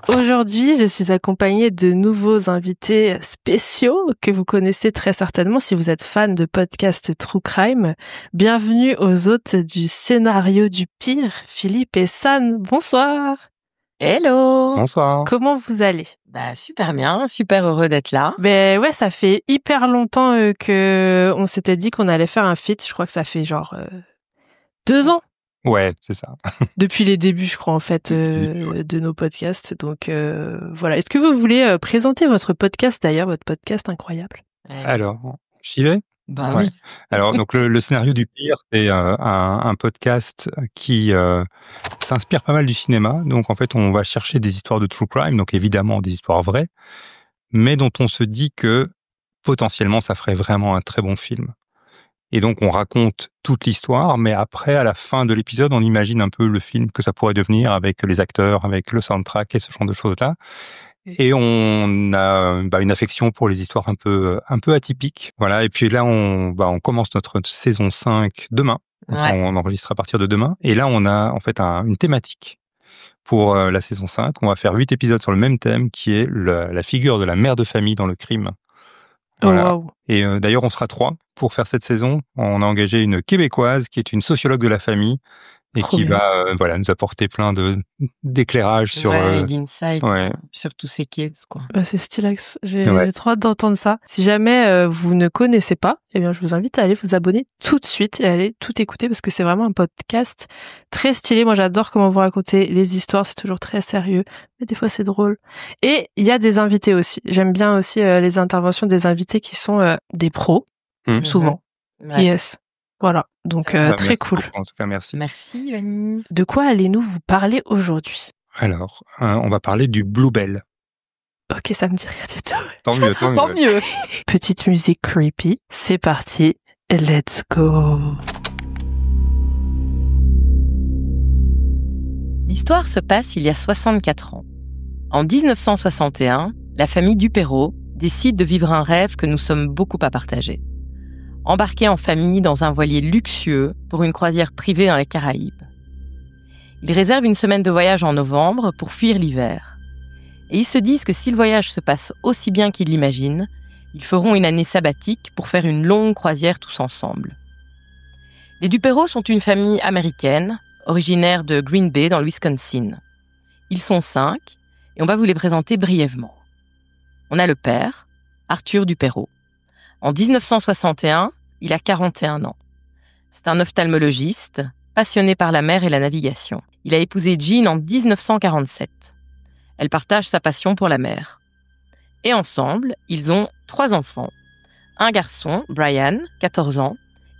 Aujourd'hui, je suis accompagnée de nouveaux invités spéciaux que vous connaissez très certainement si vous êtes fan de podcasts True Crime. Bienvenue aux hôtes du scénario du pire, Philippe et San. Bonsoir. Hello. Bonsoir. Comment vous allez? Super bien, super heureux d'être là. Ben ouais, ça fait hyper longtemps que on s'était dit qu'on allait faire un feat. Je crois que ça fait genre 2 ans. Ouais, c'est ça. Depuis les débuts, je crois, en fait, de nos podcasts. Donc, voilà. Est-ce que vous voulez présenter votre podcast, d'ailleurs, votre podcast incroyable? Alors, j'y vais? Oui. Alors, donc, le scénario du pire, c'est un podcast qui s'inspire pas mal du cinéma. Donc, en fait, on va chercher des histoires de true crime, donc évidemment des histoires vraies, mais dont on se dit que potentiellement, ça ferait vraiment un très bon film. Et donc, on raconte toute l'histoire, mais après, à la fin de l'épisode, on imagine un peu le film que ça pourrait devenir avec les acteurs, avec le soundtrack et ce genre de choses-là. Et on a une affection pour les histoires un peu atypiques. Voilà. Et puis là, on commence notre saison 5 demain. Enfin, on enregistre à partir de demain. Et là, on a en fait une thématique pour la saison 5. On va faire 8 épisodes sur le même thème, qui est la figure de la mère de famille dans le crime. Voilà. Oh, wow. Et d'ailleurs, on sera 3 pour faire cette saison. On a engagé une Québécoise qui est une sociologue de la famille et qui va nous apporter plein d'éclairages sur d'insight sur tous ces kids, quoi. C'est stylax. J'ai trop hâte d'entendre ça. Si jamais vous ne connaissez pas, eh bien, je vous invite à aller vous abonner tout de suite et aller tout écouter parce que c'est vraiment un podcast très stylé. Moi, j'adore comment vous racontez les histoires. C'est toujours très sérieux, mais des fois, c'est drôle. Et il y a des invités aussi. J'aime bien aussi les interventions des invités qui sont des pros, souvent. Ouais. Yes. Voilà, donc très cool. Beaucoup, en tout cas, merci. Merci, Vanny. De quoi allez-nous vous parler aujourd'hui? Alors, on va parler du Bluebell. Ok, ça me dit rien du tout. Tant mieux. Petite musique creepy, c'est parti, let's go. L'histoire se passe il y a 64 ans. En 1961, la famille Duperrault décide de vivre un rêve que nous sommes beaucoup à partager. Embarqués en famille dans un voilier luxueux pour une croisière privée dans les Caraïbes. Ils réservent une semaine de voyage en novembre pour fuir l'hiver. Et ils se disent que si le voyage se passe aussi bien qu'ils l'imaginent, ils feront une année sabbatique pour faire une longue croisière tous ensemble. Les Duperrault sont une famille américaine, originaire de Green Bay dans le Wisconsin. Ils sont 5 et on va vous les présenter brièvement. On a le père, Arthur Duperrault. En 1961, il a 41 ans. C'est un ophtalmologiste, passionné par la mer et la navigation. Il a épousé Jean en 1947. Elle partage sa passion pour la mer. Et ensemble, ils ont 3 enfants. Un garçon, Brian, 14 ans,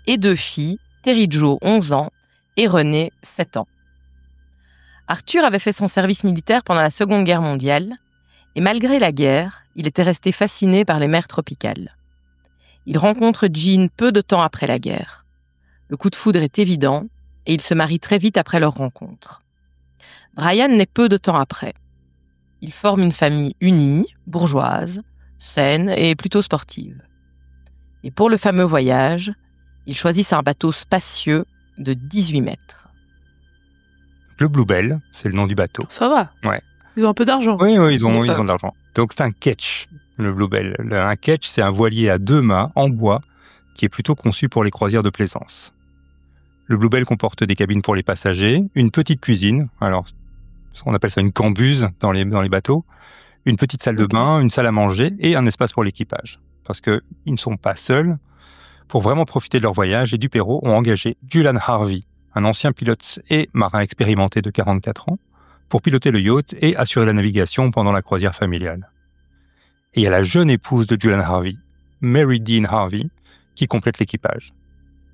et 2 filles, Terry Jo, 11 ans, et René, 7 ans. Arthur avait fait son service militaire pendant la Seconde Guerre mondiale, et malgré la guerre, il était resté fasciné par les mers tropicales. Il rencontre Jean peu de temps après la guerre. Le coup de foudre est évident et ils se marient très vite après leur rencontre. Brian naît peu de temps après. Ils forment une famille unie, bourgeoise, saine et plutôt sportive. Et pour le fameux voyage, ils choisissent un bateau spacieux de 18 mètres. Le Bluebell, c'est le nom du bateau. Ça va. Ouais. Ils ont un peu d'argent. Oui, ils ont de l'argent. Donc, c'est un ketch, le Bluebell. Un ketch, c'est un voilier à 2 mâts en bois qui est plutôt conçu pour les croisières de plaisance. Le Bluebell comporte des cabines pour les passagers, une petite cuisine, alors on appelle ça une cambuse dans les bateaux, une petite salle de bain, une salle à manger et un espace pour l'équipage. Parce qu'ils ne sont pas seuls. Pour vraiment profiter de leur voyage, les Duperrault ont engagé Julian Harvey, un ancien pilote et marin expérimenté de 44 ans, pour piloter le yacht et assurer la navigation pendant la croisière familiale. Et il y a la jeune épouse de Julian Harvey, Mary Dean Harvey, qui complète l'équipage.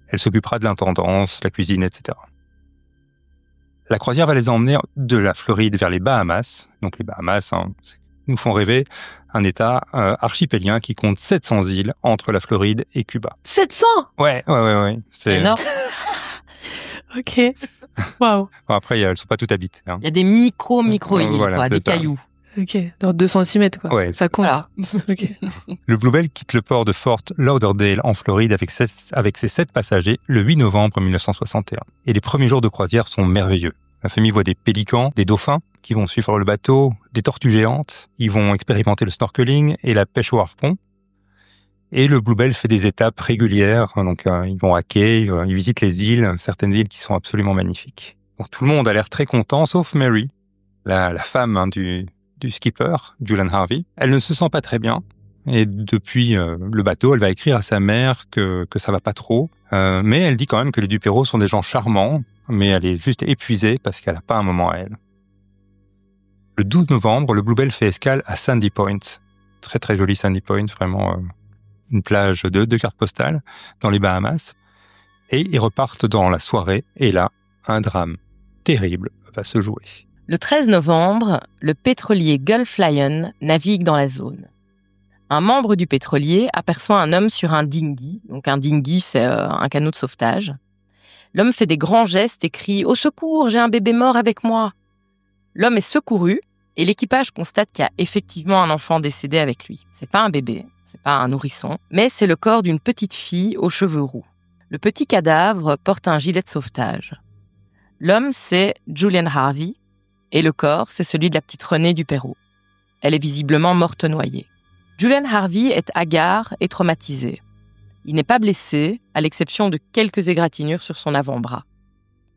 Elle s'occupera de l'intendance, la cuisine, etc. La croisière va les emmener de la Floride vers les Bahamas. Donc les Bahamas nous font rêver, un État archipélien qui compte 700 îles entre la Floride et Cuba. 700 ? Ouais. C'est énorme. Ok. Waouh. Bon, après, elles ne sont pas toutes habitées. Il y a des micro-îles, des cailloux. Ok, dans 2 cm, quoi. Ouais. Ça compte. Voilà. Ok. Le Bluebell quitte le port de Fort Lauderdale en Floride avec ses 7 passagers le 8 novembre 1961. Et les premiers jours de croisière sont merveilleux. La famille voit des pélicans, des dauphins, qui vont suivre le bateau, des tortues géantes. Ils vont expérimenter le snorkeling et la pêche au harpon. Et le Bluebell fait des étapes régulières. Donc, ils vont à quai, ils visitent les îles, certaines îles qui sont absolument magnifiques. Donc, tout le monde a l'air très content, sauf Mary, la femme du skipper, Julian Harvey. Elle ne se sent pas très bien. Et depuis le bateau, elle va écrire à sa mère que ça va pas trop. Mais elle dit quand même que les Duperreault sont des gens charmants, mais elle est juste épuisée parce qu'elle n'a pas un moment à elle. Le 12 novembre, le Bluebell fait escale à Sandy Point. Très très joli Sandy Point, vraiment une plage de cartes postales dans les Bahamas. Et ils repartent dans la soirée. Et là, un drame terrible va se jouer. Le 13 novembre, le pétrolier Gulf Lion navigue dans la zone. Un membre du pétrolier aperçoit un homme sur un dinghy. Donc un dinghy, c'est un canot de sauvetage. L'homme fait des grands gestes et crie « Au secours, j'ai un bébé mort avec moi !» L'homme est secouru et l'équipage constate qu'il y a effectivement un enfant décédé avec lui. C'est pas un bébé, c'est pas un nourrisson, mais c'est le corps d'une petite fille aux cheveux roux. Le petit cadavre porte un gilet de sauvetage. L'homme, c'est Julian Harvey et le corps, c'est celui de la petite Renée Duperreault. Elle est visiblement morte noyée. Julian Harvey est hagard et traumatisé. Il n'est pas blessé, à l'exception de quelques égratignures sur son avant-bras.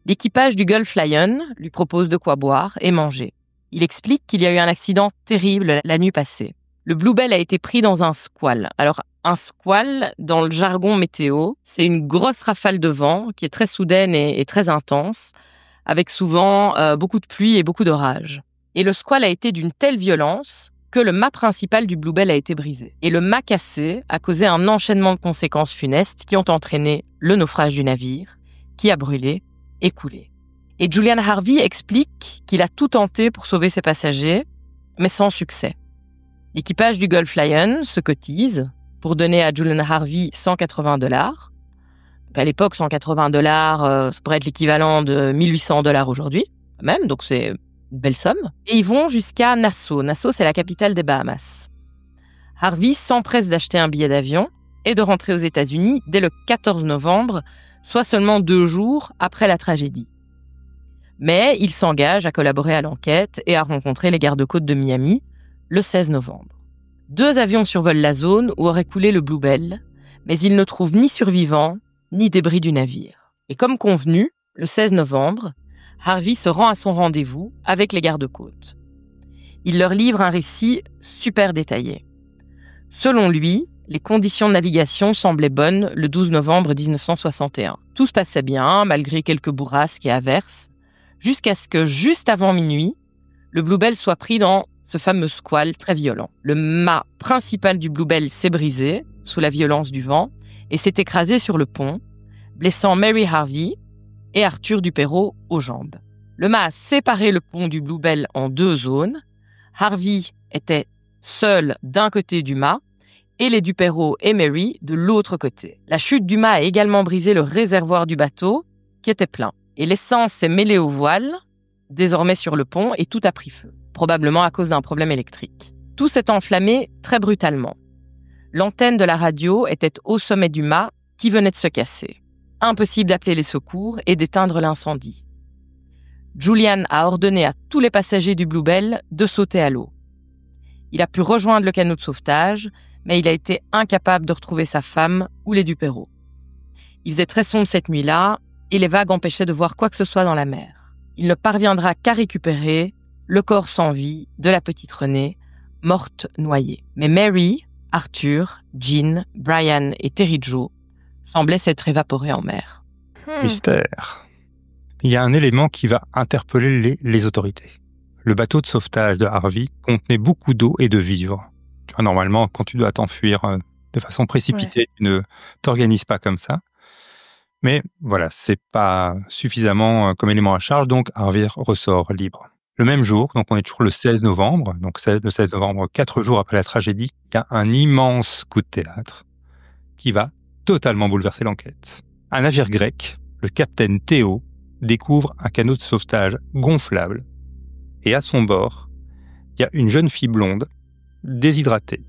L'équipage du Gulf Lion lui propose de quoi boire et manger. Il explique qu'il y a eu un accident terrible la nuit passée. Le Bluebell a été pris dans un squall. Alors, un squall, dans le jargon météo, c'est une grosse rafale de vent qui est très soudaine et très intense, avec souvent beaucoup de pluie et beaucoup d'orage. Et le squall a été d'une telle violence que le mât principal du Bluebell a été brisé. Et le mât cassé a causé un enchaînement de conséquences funestes qui ont entraîné le naufrage du navire, qui a brûlé et coulé. Et Julian Harvey explique qu'il a tout tenté pour sauver ses passagers, mais sans succès. L'équipage du Gulf Lion se cotise pour donner à Julian Harvey $180. Donc à l'époque, $180, ça pourrait être l'équivalent de $1 800 aujourd'hui, quand même, donc c'est une belle somme. Et ils vont jusqu'à Nassau. Nassau, c'est la capitale des Bahamas. Harvey s'empresse d'acheter un billet d'avion et de rentrer aux États-Unis dès le 14 novembre, soit seulement 2 jours après la tragédie. Mais il s'engage à collaborer à l'enquête et à rencontrer les gardes-côtes de Miami le 16 novembre. 2 avions survolent la zone où aurait coulé le Bluebell, mais ils ne trouvent ni survivants, ni débris du navire. Et comme convenu, le 16 novembre, Harvey se rend à son rendez-vous avec les gardes-côtes. Il leur livre un récit super détaillé. Selon lui, les conditions de navigation semblaient bonnes le 12 novembre 1961. Tout se passait bien, malgré quelques bourrasques et averses, jusqu'à ce que, juste avant minuit, le Bluebell soit pris dans ce fameux squall très violent. Le mât principal du Bluebell s'est brisé sous la violence du vent et s'est écrasé sur le pont, blessant Mary Harvey et Arthur Duperreault aux jambes. Le mât a séparé le pont du Bluebell en 2 zones. Harvey était seul d'un côté du mât et les Duperreault et Mary de l'autre côté. La chute du mât a également brisé le réservoir du bateau qui était plein. Et l'essence s'est mêlée aux voiles, désormais sur le pont, et tout a pris feu, probablement à cause d'un problème électrique. Tout s'est enflammé très brutalement. L'antenne de la radio était au sommet du mât qui venait de se casser. Impossible d'appeler les secours et d'éteindre l'incendie. Julian a ordonné à tous les passagers du Bluebell de sauter à l'eau. Il a pu rejoindre le canot de sauvetage, mais il a été incapable de retrouver sa femme ou les Duperreault. Il faisait très sombre cette nuit-là, et les vagues empêchaient de voir quoi que ce soit dans la mer. Il ne parviendra qu'à récupérer le corps sans vie de la petite Renée, morte noyée. Mais Mary, Arthur, Jean, Brian et Terry Joe semblaient s'être évaporés en mer. Mystère. Il y a un élément qui va interpeller les autorités. Le bateau de sauvetage de Harvey contenait beaucoup d'eau et de vivres. Tu vois, normalement, quand tu dois t'enfuir de façon précipitée, tu ne t'organises pas comme ça. Mais voilà, c'est pas suffisamment comme élément à charge, donc Harvey ressort libre. Le même jour, donc on est toujours le 16 novembre, donc le 16 novembre, 4 jours après la tragédie, il y a un immense coup de théâtre qui va totalement bouleverser l'enquête. Un navire grec, le capitaine Théo, découvre un canot de sauvetage gonflable et à son bord, il y a une jeune fille blonde, déshydratée,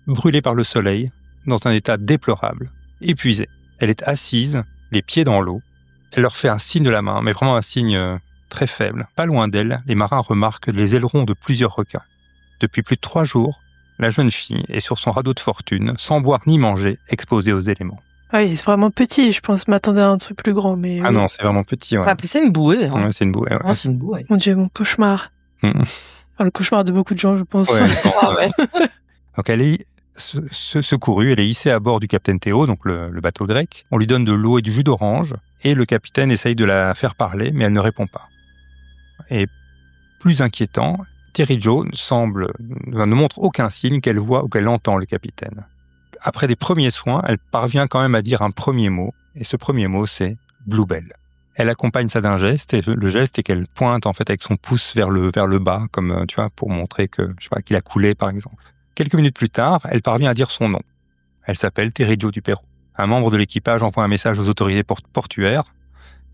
brûlée par le soleil, dans un état déplorable, épuisée. Elle est assise, les pieds dans l'eau. Elle leur fait un signe de la main, mais vraiment un signe très faible, pas loin d'elle, les marins remarquent les ailerons de plusieurs requins. Depuis plus de 3 jours, la jeune fille est sur son radeau de fortune, sans boire ni manger, exposée aux éléments. Ah oui, c'est vraiment petit, je pense m'attendais à un truc plus grand, mais... Ah non, c'est vraiment petit, ouais. On va appeler ça une bouée. Hein. Ouais, c'est une bouée, ouais. Oh, c'est une bouée. Mon Dieu, mon cauchemar. Enfin, le cauchemar de beaucoup de gens, je pense. Ouais, Ah ouais. Donc elle est secourue, elle est hissée à bord du capitaine Théo, donc le bateau grec. On lui donne de l'eau et du jus d'orange, et le capitaine essaye de la faire parler, mais elle ne répond pas. Et plus inquiétant, Terry Jo ne montre aucun signe qu'elle voit ou qu'elle entend le capitaine. Après des premiers soins, elle parvient quand même à dire un premier mot, et ce premier mot, c'est « Bluebell ». Elle accompagne ça d'un geste, et le geste est qu'elle pointe en fait avec son pouce vers le bas, comme tu vois, pour montrer que qu'il a coulé par exemple. Quelques minutes plus tard, elle parvient à dire son nom. Elle s'appelle Terry Jo du Pérou. Un membre de l'équipage envoie un message aux autorités portuaires.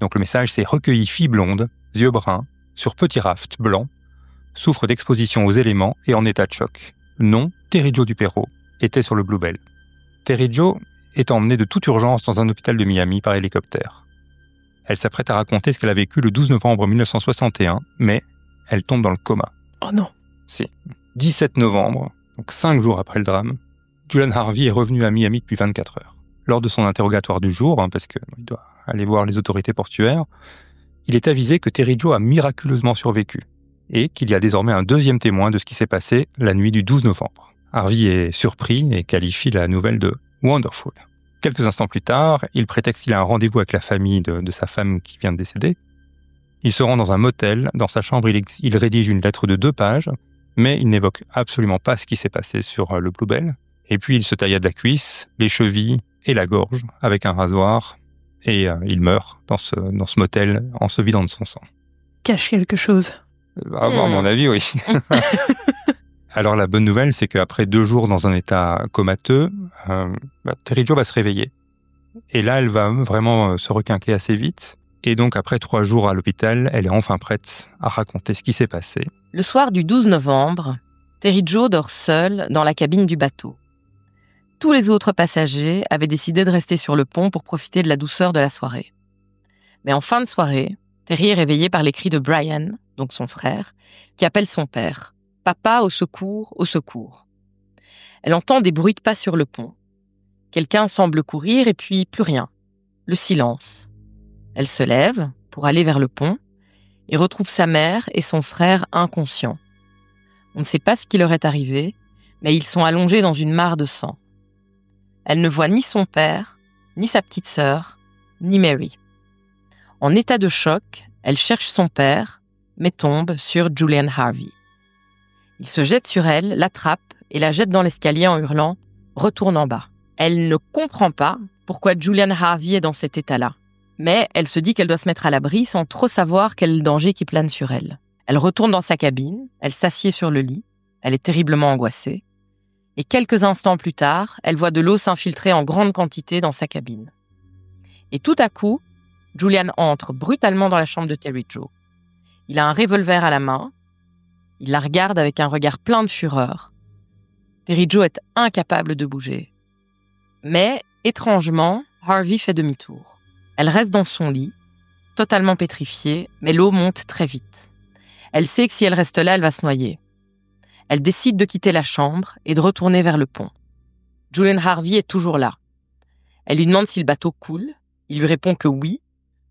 Donc le message, c'est « Recueillie fille blonde, yeux bruns, sur petit raft blanc, souffre d'exposition aux éléments et en état de choc. Nom, Terry Jo du Pérou, était sur le Bluebell. Terry Jo est emmenée de toute urgence dans un hôpital de Miami par hélicoptère. Elle s'apprête à raconter ce qu'elle a vécu le 12 novembre 1961, mais elle tombe dans le coma. Oh non. Si. 17 novembre, donc 5 jours après le drame, Julian Harvey est revenu à Miami depuis 24 heures. Lors de son interrogatoire du jour, parce qu'il doit aller voir les autorités portuaires, il est avisé que Terry Jo a miraculeusement survécu et qu'il y a désormais un deuxième témoin de ce qui s'est passé la nuit du 12 novembre. Harvey est surpris et qualifie la nouvelle de « wonderful ». Quelques instants plus tard, il prétexte qu'il a un rendez-vous avec la famille de sa femme qui vient de décéder. Il se rend dans un motel. Dans sa chambre, il rédige une lettre de 2 pages, mais il n'évoque absolument pas ce qui s'est passé sur le Bluebell. Et puis, il se taillade la cuisse, les chevilles et la gorge avec un rasoir, et il meurt dans ce motel en se vidant de son sang. Cache quelque chose. À mon avis, oui. Alors la bonne nouvelle, c'est qu'après 2 jours dans un état comateux, Terry Jo va se réveiller. Et là, elle va vraiment se requinquer assez vite. Et donc après 3 jours à l'hôpital, elle est enfin prête à raconter ce qui s'est passé. Le soir du 12 novembre, Terry Jo dort seule dans la cabine du bateau. Tous les autres passagers avaient décidé de rester sur le pont pour profiter de la douceur de la soirée. Mais en fin de soirée, Terry est réveillée par les cris de Brian, donc son frère, qui appelle son père. « Papa, au secours, au secours !» Elle entend des bruits de pas sur le pont. Quelqu'un semble courir et puis plus rien. Le silence. Elle se lève pour aller vers le pont et retrouve sa mère et son frère inconscients. On ne sait pas ce qui leur est arrivé, mais ils sont allongés dans une mare de sang. Elle ne voit ni son père, ni sa petite sœur, ni Mary. En état de choc, elle cherche son père, mais tombe sur Julian Harvey. Il se jette sur elle, l'attrape et la jette dans l'escalier en hurlant « Retourne en bas ». Elle ne comprend pas pourquoi Julian Harvey est dans cet état-là, mais elle se dit qu'elle doit se mettre à l'abri sans trop savoir quel est le danger qui plane sur elle. Elle retourne dans sa cabine, elle s'assied sur le lit, elle est terriblement angoissée, et quelques instants plus tard, elle voit de l'eau s'infiltrer en grande quantité dans sa cabine. Et tout à coup, Julian entre brutalement dans la chambre de Terry Jo. Il a un revolver à la main. Il la regarde avec un regard plein de fureur. Terry Jo est incapable de bouger. Mais, étrangement, Harvey fait demi-tour. Elle reste dans son lit, totalement pétrifiée, mais l'eau monte très vite. Elle sait que si elle reste là, elle va se noyer. Elle décide de quitter la chambre et de retourner vers le pont. Julian Harvey est toujours là. Elle lui demande si le bateau coule. Il lui répond que oui,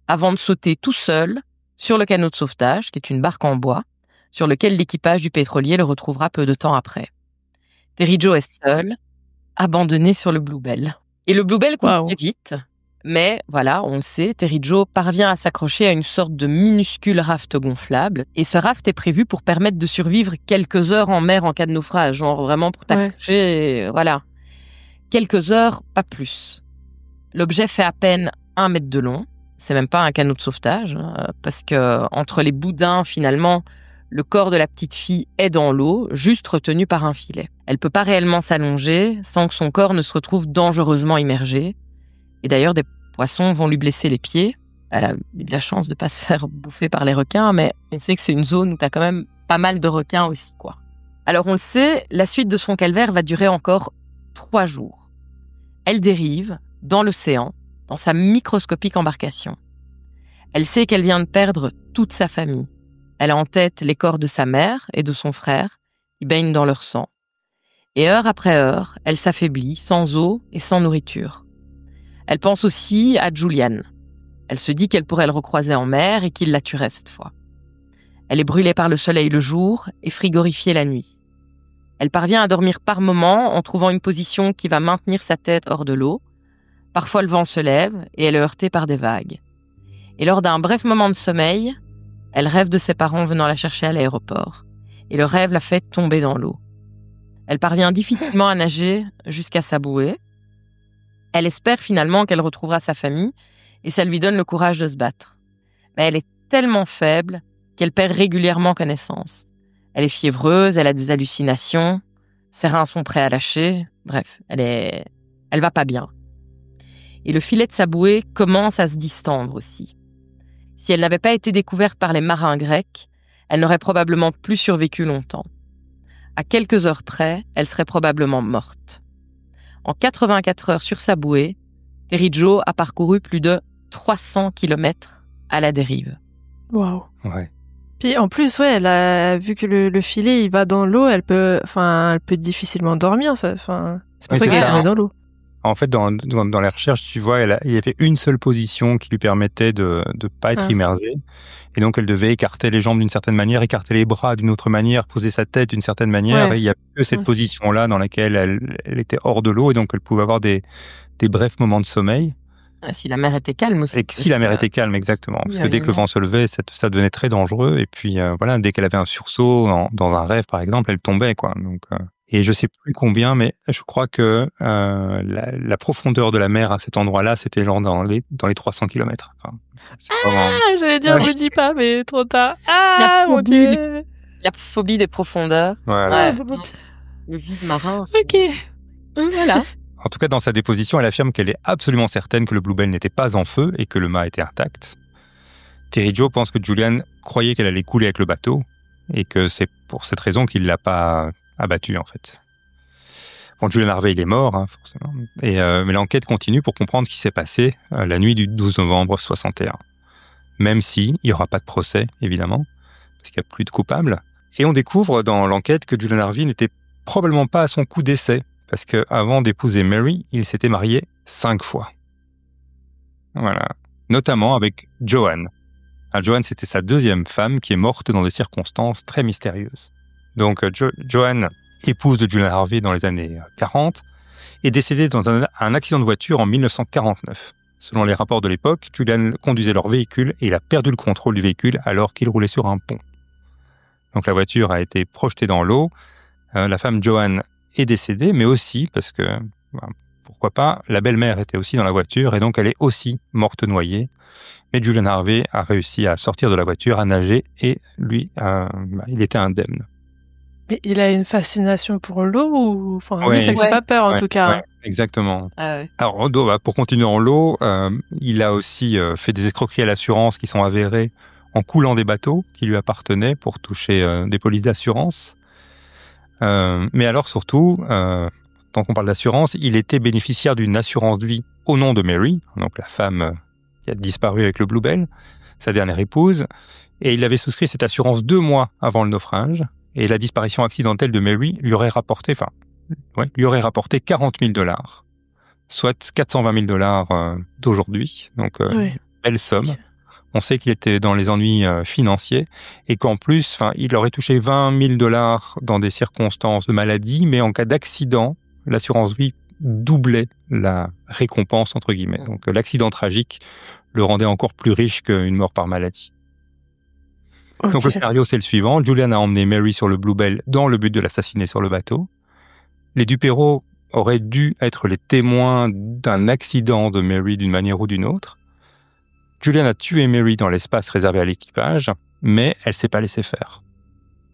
avant de sauter tout seul sur le canot de sauvetage, qui est une barque en bois, sur lequel l'équipage du pétrolier le retrouvera peu de temps après. Terry Jo est seule, abandonnée sur le Bluebell. Et le Bluebell coule très vite, mais voilà, on le sait, Terry Jo parvient à s'accrocher à une sorte de minuscule raft gonflable, et ce raft est prévu pour permettre de survivre quelques heures en mer en cas de naufrage, genre vraiment pour t'accrocher, voilà. Quelques heures, pas plus. L'objet fait à peine 1 mètre de long, c'est même pas un canot de sauvetage, parce que entre les boudins, finalement, le corps de la petite fille est dans l'eau, juste retenu par un filet. Elle peut pas réellement s'allonger sans que son corps ne se retrouve dangereusement immergé. Et d'ailleurs, des poissons vont lui blesser les pieds. Elle a eu de la chance de pas se faire bouffer par les requins, mais on sait que c'est une zone où t'as quand même pas mal de requins aussi, quoi. Alors on le sait, la suite de son calvaire va durer encore 3 jours. Elle dérive dans l'océan, dans sa microscopique embarcation. Elle sait qu'elle vient de perdre toute sa famille. Elle a en tête les corps de sa mère et de son frère, qui baignent dans leur sang. Et heure après heure, elle s'affaiblit, sans eau et sans nourriture. Elle pense aussi à Julian. Elle se dit qu'elle pourrait le recroiser en mer et qu'il la tuerait cette fois. Elle est brûlée par le soleil le jour et frigorifiée la nuit. Elle parvient à dormir par moments en trouvant une position qui va maintenir sa tête hors de l'eau. Parfois le vent se lève et elle est heurtée par des vagues. Et lors d'un bref moment de sommeil, elle rêve de ses parents venant la chercher à l'aéroport. Et le rêve la fait tomber dans l'eau. Elle parvient difficilement à nager jusqu'à sa bouée. Elle espère finalement qu'elle retrouvera sa famille et ça lui donne le courage de se battre. Mais elle est tellement faible qu'elle perd régulièrement connaissance. Elle est fiévreuse, elle a des hallucinations, ses reins sont prêts à lâcher. Bref, elle va pas bien. Et le filet de sa bouée commence à se distendre aussi. Si elle n'avait pas été découverte par les marins grecs, elle n'aurait probablement plus survécu longtemps. À quelques heures près, elle serait probablement morte. En 84 heures sur sa bouée, Terry Jo a parcouru plus de 300 kilomètres à la dérive. Waouh. Ouais. Puis en plus, ouais, elle a vu que le filet il va dans l'eau, elle peut difficilement dormir. C'est pour ça qu'elle est tombée dans l'eau. En fait, dans les recherches, tu vois, il y avait une seule position qui lui permettait de pas être immergée. Et donc, elle devait écarter les jambes d'une certaine manière, écarter les bras d'une autre manière, poser sa tête d'une certaine manière. Ouais. Et il y a que cette position-là dans laquelle elle était hors de l'eau et donc elle pouvait avoir des brefs moments de sommeil. Si la mer était calme aussi. Et si la mer était calme, exactement. Parce que dès que le vent se levait, ça devenait très dangereux. Et puis, voilà, dès qu'elle avait un sursaut dans un rêve, par exemple, elle tombait, quoi. Donc, et je sais plus combien, mais je crois que la profondeur de la mer à cet endroit-là, c'était genre dans les 300 kilomètres. Enfin, j'allais dire, je dis pas, mais trop tard. Ah, mon Dieu. La phobie des profondeurs. Voilà. Ouais. Le vide marin. Ok. Voilà. En tout cas, dans sa déposition, elle affirme qu'elle est absolument certaine que le Bluebell n'était pas en feu et que le mât était intact. Terry Jo pense que Julian croyait qu'elle allait couler avec le bateau et que c'est pour cette raison qu'il l'a pas abattu, en fait. Bon, Julian Harvey, il est mort, hein, forcément. Mais l'enquête continue pour comprendre ce qui s'est passé la nuit du 12 novembre 61. Même si il y aura pas de procès, évidemment, parce qu'il n'y a plus de coupables. Et on découvre dans l'enquête que Julian Harvey n'était probablement pas à son coup d'essai, parce qu'avant d'épouser Mary, il s'était marié 5 fois. Voilà. Notamment avec Joanne. Alors, Joanne, c'était sa deuxième femme qui est morte dans des circonstances très mystérieuses. Donc, Joanne, épouse de Julian Harvey dans les années 40, est décédée dans un accident de voiture en 1949. Selon les rapports de l'époque, Julian conduisait leur véhicule et il a perdu le contrôle du véhicule alors qu'il roulait sur un pont. Donc, la voiture a été projetée dans l'eau. La femme Joanne est décédée, mais aussi parce que, pourquoi pas, la belle-mère était aussi dans la voiture et donc elle est aussi morte noyée. Mais Julian Harvey a réussi à sortir de la voiture, à nager et lui, il était indemne. Mais il a une fascination pour l'eau ou lui, ça ne fait pas peur en tout cas. Ouais, exactement. Ah ouais. Alors, pour continuer en l'eau, il a aussi fait des escroqueries à l'assurance qui sont avérées en coulant des bateaux qui lui appartenaient pour toucher des polices d'assurance. Mais alors surtout, tant qu'on parle d'assurance, il était bénéficiaire d'une assurance de vie au nom de Mary, donc la femme qui a disparu avec le Bluebell, sa dernière épouse, et il avait souscrit cette assurance 2 mois avant le naufrage, et la disparition accidentelle de Mary lui aurait rapporté 40 000 $, soit 420 000 $ d'aujourd'hui, donc belle somme. Okay. On sait qu'il était dans les ennuis financiers et qu'en plus, il aurait touché 20 000 $ dans des circonstances de maladie, mais en cas d'accident, l'assurance vie doublait la récompense, entre guillemets. Donc l'accident tragique le rendait encore plus riche qu'une mort par maladie. Okay. Donc le scénario, c'est le suivant. Julian a emmené Mary sur le Bluebell dans le but de l'assassiner sur le bateau. Les Duperreault auraient dû être les témoins d'un accident de Mary d'une manière ou d'une autre. Julian a tué Mary dans l'espace réservé à l'équipage, mais elle ne s'est pas laissée faire.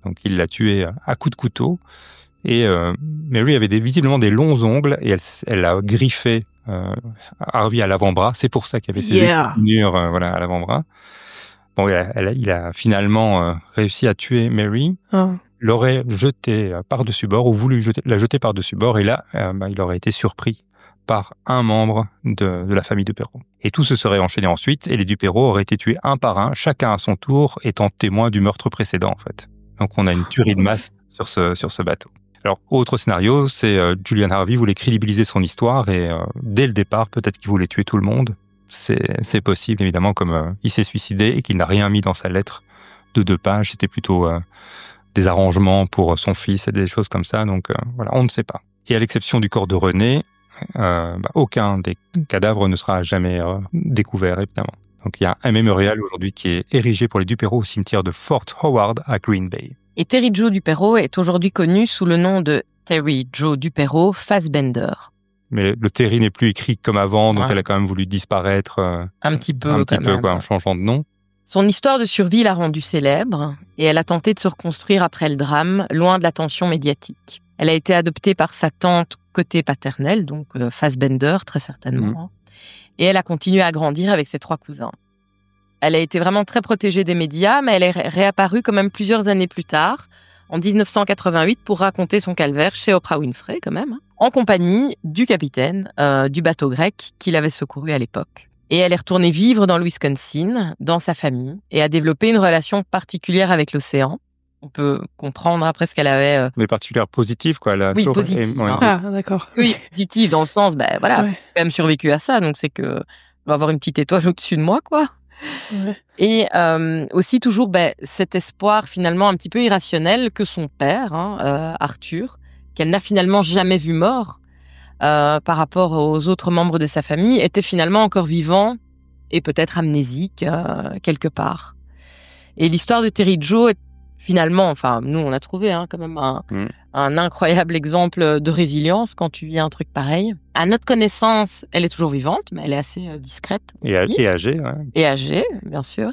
Donc il l'a tuée à coups de couteau. Et Mary avait visiblement des longs ongles et elle a griffé Harvey à l'avant-bras. C'est pour ça qu'il y avait ces écrasures à l'avant-bras. Bon, il a finalement réussi à tuer Mary. L'aurait jetée par-dessus bord ou voulu la jeter par-dessus bord. Et là, il aurait été surpris par un membre de la famille Duperrault. Et tout se serait enchaîné ensuite, et les Duperrault auraient été tués un par un, chacun à son tour, étant témoins du meurtre précédent, en fait. Donc on a une tuerie de masse sur ce bateau. Alors, autre scénario, c'est Julian Harvey voulait crédibiliser son histoire, et dès le départ, peut-être qu'il voulait tuer tout le monde. C'est possible, évidemment, comme il s'est suicidé et qu'il n'a rien mis dans sa lettre de 2 pages. C'était plutôt des arrangements pour son fils et des choses comme ça. Donc voilà, on ne sait pas. Et à l'exception du corps de René, aucun des cadavres ne sera jamais découvert, évidemment. Donc il y a un mémorial aujourd'hui qui est érigé pour les Duperrault au cimetière de Fort Howard à Green Bay. Et Terry Joe Duperrault est aujourd'hui connu sous le nom de Terry Joe Duperrault Fassbender. Mais le Terry n'est plus écrit comme avant, donc elle a quand même voulu disparaître un petit peu, quoi, en changeant de nom. Son histoire de survie l'a rendue célèbre et elle a tenté de se reconstruire après le drame, loin de l'attention médiatique. Elle a été adoptée par sa tante côté paternel, donc Fassbender très certainement, et elle a continué à grandir avec ses 3 cousins. Elle a été vraiment très protégée des médias, mais elle est réapparue quand même plusieurs années plus tard, en 1988, pour raconter son calvaire chez Oprah Winfrey quand même, en compagnie du capitaine du bateau grec qui l'avait secouru à l'époque. Et elle est retournée vivre dans le Wisconsin, dans sa famille, et a développé une relation particulière avec l'océan. On peut comprendre après ce qu'elle avait... Mais particulière positive, quoi. Oui, positive. Ah, d'accord. Oui, positive dans le sens, elle a quand même survécu à ça, donc c'est que je dois avoir une petite étoile au-dessus de moi, quoi. Ouais. Et aussi toujours cet espoir finalement un petit peu irrationnel que son père, Arthur, qu'elle n'a finalement jamais vu mort par rapport aux autres membres de sa famille, était finalement encore vivant et peut-être amnésique quelque part. Et l'histoire de Terry Joe est finalement, enfin nous on a trouvé quand même un incroyable exemple de résilience quand tu vis un truc pareil. À notre connaissance, elle est toujours vivante, mais elle est assez discrète. Et âgée, ouais. Et âgée, bien sûr.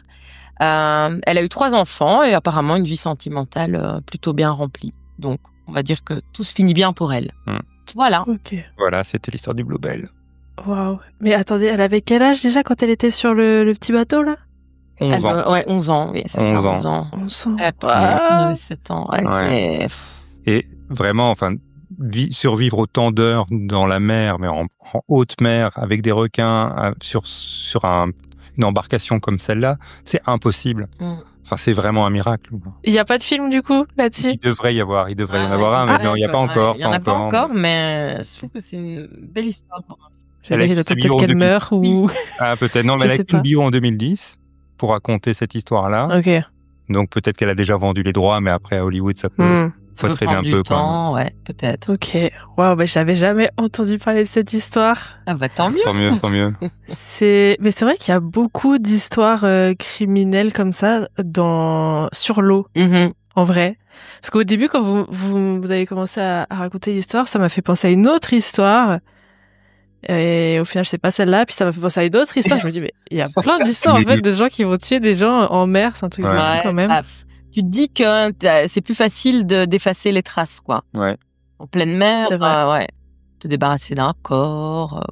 Elle a eu 3 enfants et apparemment une vie sentimentale plutôt bien remplie. Donc, on va dire que tout se finit bien pour elle. Voilà. Ok. Voilà, c'était l'histoire du Bluebell. Waouh. Mais attendez, elle avait quel âge déjà quand elle était sur le petit bateau, là? 11 ans. Ouais, 11 ans. Oui, c'est 11 ça, ans. 11 ans. 11 ans. Après, 7 ans. Ouais. Et vraiment, survivre autant d'heures dans la mer, mais en haute mer, avec des requins, sur une embarcation comme celle-là, c'est impossible. Enfin, c'est vraiment un miracle. Il n'y a pas de film, du coup, là-dessus? Il devrait y en avoir un, mais non, il n'y a pas encore. Il n'y en a pas encore, mais je trouve que c'est une belle histoire. Peut-être qu'elle meurt ou... Ah, peut-être. Non, mais elle a écrit une bio en 2010 pour raconter cette histoire-là. Ok. Donc, peut-être qu'elle a déjà vendu les droits, mais après, à Hollywood, ça peut... Faut traîner un peu, quoi. Ouais, peut-être. Ok. Waouh, j'avais jamais entendu parler de cette histoire. Ah tant mieux. Tant mieux. Mais c'est vrai qu'il y a beaucoup d'histoires criminelles comme ça sur l'eau, en vrai. Parce qu'au début, quand vous avez commencé à raconter l'histoire, ça m'a fait penser à une autre histoire. Et au final, c'est pas celle-là. Puis ça m'a fait penser à une autre histoire. Je me dis, mais il y a plein d'histoires, en fait, de gens qui vont tuer des gens en mer. C'est un truc de fou, quand même. Tu te dis que c'est plus facile d'effacer les traces, quoi. Ouais. En pleine mer, te débarrasser d'un corps.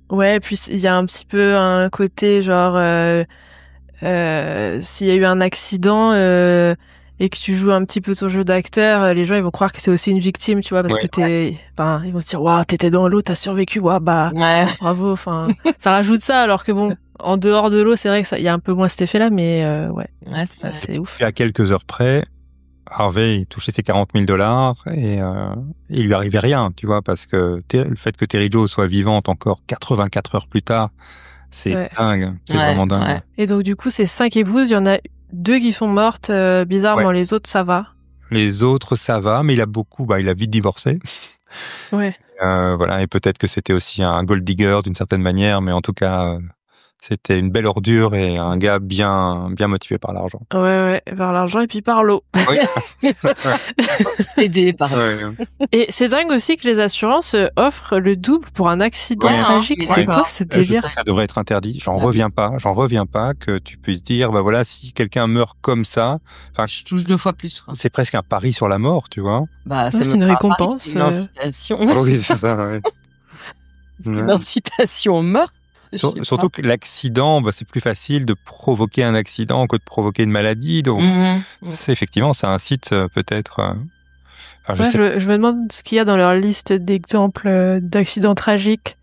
Ouais, puis il y a un petit peu un côté genre s'il y a eu un accident et que tu joues un petit peu ton jeu d'acteur, les gens ils vont croire que c'est aussi une victime, tu vois, parce que ils vont se dire waouh, t'étais dans l'eau, t'as survécu, waouh, bravo, enfin ça rajoute ça, alors que bon, en dehors de l'eau, c'est vrai que il y a un peu moins cet effet-là, mais c'est ouf. Et à quelques heures près, Harvey touchait ses $40,000 et il lui arrivait rien, tu vois, parce que le fait que Terry Joe soit vivante encore 84 heures plus tard, c'est dingue, c'est vraiment dingue. Ouais. Et donc du coup, ces 5 épouses, il y en a 2 qui sont mortes bizarrement, les autres ça va. Les autres ça va, mais il a vite divorcé. Ouais. Voilà, et peut-être que c'était aussi un gold digger d'une certaine manière, mais en tout cas c'était une belle ordure et un gars bien motivé par l'argent. Ouais, par l'argent et puis par l'eau. Oui. Aidé par l'eau. Et c'est dingue aussi que les assurances offrent le double pour un accident tragique. C'est quoi ce délire? Ça devrait être interdit. J'en reviens pas que tu puisses dire, voilà, si quelqu'un meurt comme ça, je touche 2 fois plus. C'est presque un pari sur la mort, tu vois. C'est une récompense. C'est une incitation. Oui, c'est ça, ouais. C'est une incitation au meurtre. Surtout que l'accident, c'est plus facile de provoquer un accident que de provoquer une maladie. Donc, effectivement, ça incite peut-être... je me demande ce qu'il y a dans leur liste d'exemples d'accidents tragiques.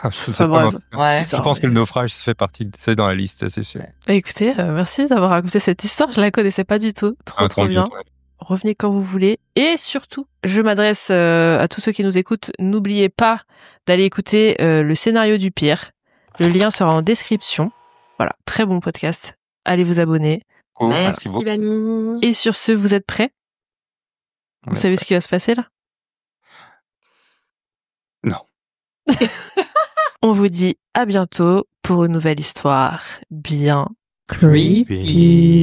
Je sais pas. Ouais. Je pense que le naufrage fait partie, c'est dans la liste, c'est sûr. Bah écoutez, merci d'avoir raconté cette histoire. Je la connaissais pas du tout. Trop bien. Revenez quand vous voulez. Et surtout, je m'adresse à tous ceux qui nous écoutent. N'oubliez pas d'aller écouter le scénario du pire. Le lien sera en description. Voilà, très bon podcast. Allez vous abonner. Oh, merci Vanille. Et sur ce, vous êtes prêts? Vous savez ce qui va se passer là? Non. On vous dit à bientôt pour une nouvelle histoire bien creepy.